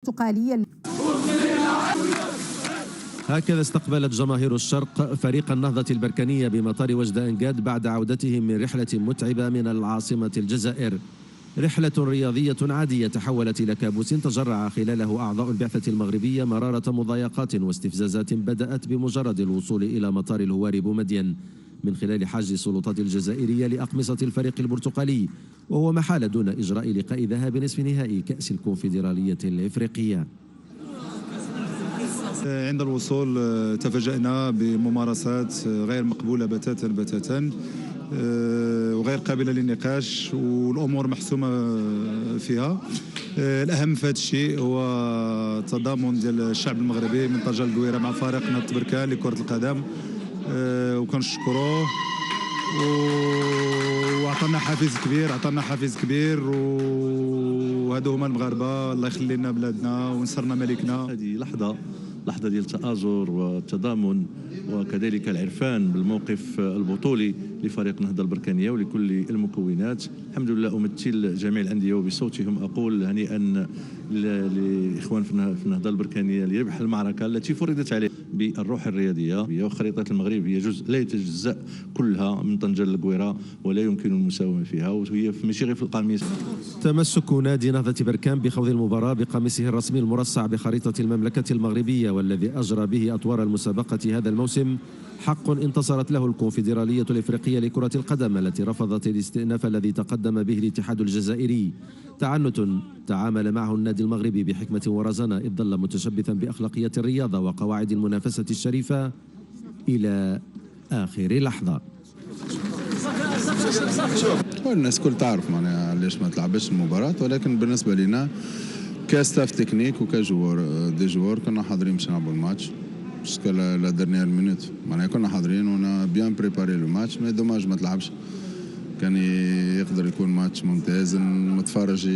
البرتقالية. هكذا استقبلت جماهير الشرق فريق النهضة البركانية بمطار وجد أنقاد بعد عودتهم من رحلة متعبة من العاصمة الجزائر. رحلة رياضية عادية تحولت إلى كابوس تجرع خلاله أعضاء البعثة المغربية مرارة مضايقات واستفزازات بدأت بمجرد الوصول إلى مطار الهواري بومدين من خلال حجز السلطات الجزائرية لأقمصة الفريق البرتقالي، وهو محال دون إجراء لقاء ذهاب نصف نهائي كأس الكونفدرالية الإفريقية. عند الوصول تفاجأنا بممارسات غير مقبولة بتاتا وغير قابلة للنقاش، والأمور محسومة فيها. الأهم في هذا الشيء هو التضامن ديال الشعب المغربي من طنجة للقويرة مع فريق نهضة بركان لكرة القدم، وكنشكروه وعطانا حافز كبير وهادو هما المغاربة. الله يخلي لنا بلادنا ونصرنا ملكنا. هذه لحظة ديال التآزر والتضامن وكذلك العرفان بالموقف البطولي لفريق النهضة البركانية ولكل المكونات. الحمد لله أمثل جميع الأندية وبصوتهم أقول هنيئا لإخوان في النهضة البركانية لربح المعركة التي فرضت عليه بالروح الرياضية. وخريطة المغرب هي جزء لا يتجزأ كلها من طنجة للقويرة ولا يمكن المساومة فيها، وهي ماشي غير في القميص. تمسك نادي نهضة بركان بخوض المباراة بقميصه الرسمي المرصع بخريطة المملكة المغربية والذي أجرى به أطوار المسابقة هذا الموسم حق انتصرت له الكونفدرالية الإفريقية لكرة القدم التي رفضت الاستئناف الذي تقدم به الاتحاد الجزائري. تعنت تعامل معه النادي المغربي بحكمة ورزانة إذ ظل متشبثا بأخلاقيات الرياضة وقواعد المنافسة الشريفة إلى آخر لحظة. الناس كل تعرف معناها علاش ما تلعبش المباراة، ولكن بالنسبة لنا كستاف تكنيك وكجوار دي جوار كنا حاضرين باش نلعبوا الماتش جوسكا لا ديرنيير مينوت، معناها كنا حاضرين ونا بيان بريباري لو ماتش. مي دوماج ما تلعبش، كان يقدر يكون ماتش ممتاز المتفرج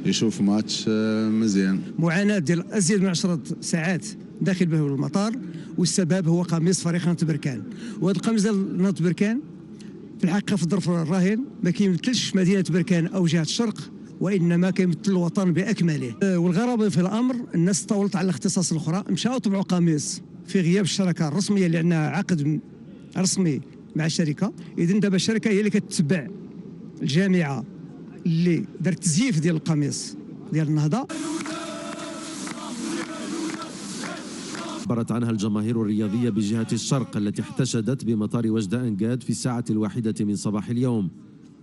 يشوف ماتش مزيان. معاناة ديال أزيد من 10 ساعات داخل به المطار، والسبب هو قميص فريق نهضة بركان. وهذا القميص ديال نهضة بركان في الحقيقة في الظرف الراهن ما كيمثلش مدينة بركان أو جهة الشرق، وإنما كيمثل الوطن بأكمله. والغرابة في الأمر الناس طولت على الاختصاص الأخرى، مشاو طبعوا قميص في غياب الشركة الرسمية اللي عندنا عقد رسمي مع الشركة. إذن دابا الشركة هي اللي كتتبع الجامعة اللي دارت تزييف ديال القميص ديال النهضة. عبرت عنها الجماهير الرياضية بجهة الشرق التي احتشدت بمطار وجد أنقاد في الساعة 1 من صباح اليوم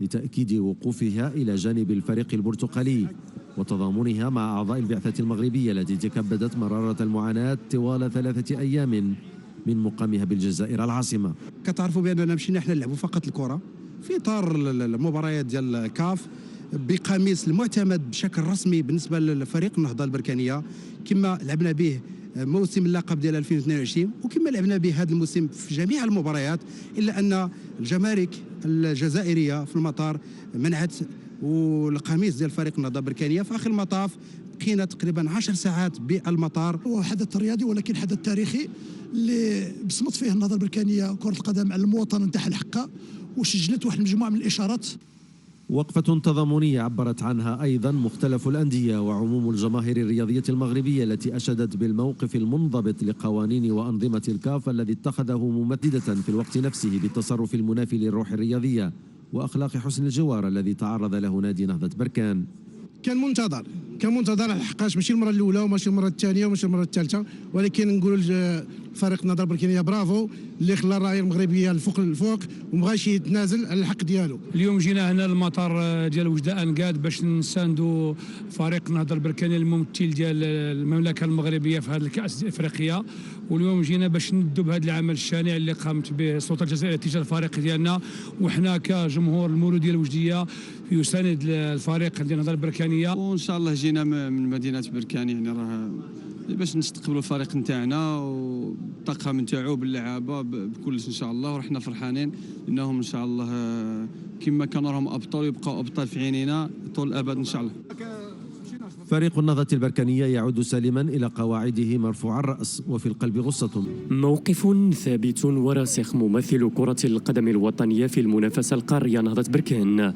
لتأكيد وقوفها إلى جانب الفريق البرتقالي وتضامنها مع أعضاء البعثة المغربية التي تكبدت مرارة المعاناة طوال 3 أيام من مقامها بالجزائر العاصمة. كتعرفوا بأننا مشينا احنا نلعبوا فقط الكرة في إطار المباريات ديال الكاف بقميص المعتمد بشكل رسمي بالنسبة لفريق النهضة البركانية كما لعبنا به موسم اللقب ديال 2022 وكما لعبنا به هذا الموسم في جميع المباريات، الا ان الجمارك الجزائريه في المطار منعت والقميص ديال فريق النهضه البركانيه. في اخر المطاف بقينا تقريبا 10 ساعات بالمطار. هو حدث رياضي ولكن حدث تاريخي اللي بصمت فيه النهضه البركانيه كره القدم على المواطن نتاعها الحقه وسجلت واحد المجموعه من الاشارات. وقفة تضامنية عبرت عنها أيضا مختلف الأندية وعموم الجماهير الرياضية المغربية التي أشادت بالموقف المنضبط لقوانين وأنظمة الكاف الذي اتخذه ممددة في الوقت نفسه بالتصرف المنافي للروح الرياضية وأخلاق حسن الجوار الذي تعرض له نادي نهضة بركان. كان منتظر على الحقاش ماشي المره الاولى وماشي المره الثانيه وماشي المره الثالثه، ولكن نقولوا فريق النهضه البركانيه برافو اللي خلى الرايه المغربيه الفوق ومبغاش يتنازل على الحق ديالو. اليوم جينا هنا للمطار ديال وجد أنقاد باش نساندوا فريق النهضه البركانيه الممثل ديال المملكه المغربيه في هذه الكاس الافريقيه، واليوم جينا باش ندوا بهذا العمل الشانع اللي قامت به السلطه الجزائريه تجاه الفريق ديالنا، وحنا كجمهور المولوديه الوجديه يساند الفريق ديال النهضه البركانيه. وان شاء الله جينا من مدينه بركان يعني راه باش نستقبلوا الفريق نتاعنا والطاقم نتاعو باللعابه بكلش ان شاء الله، ورحنا فرحانين انهم ان شاء الله كما كانوا راهم ابطال يبقاو ابطال في عينينا طول الابد ان شاء الله. فريق النهضة البركانية يعود سالما إلى قواعده مرفوع الرأس وفي القلب غصة. موقف ثابت وراسخ ممثل كرة القدم الوطنية في المنافسة القارية نهضة بركان.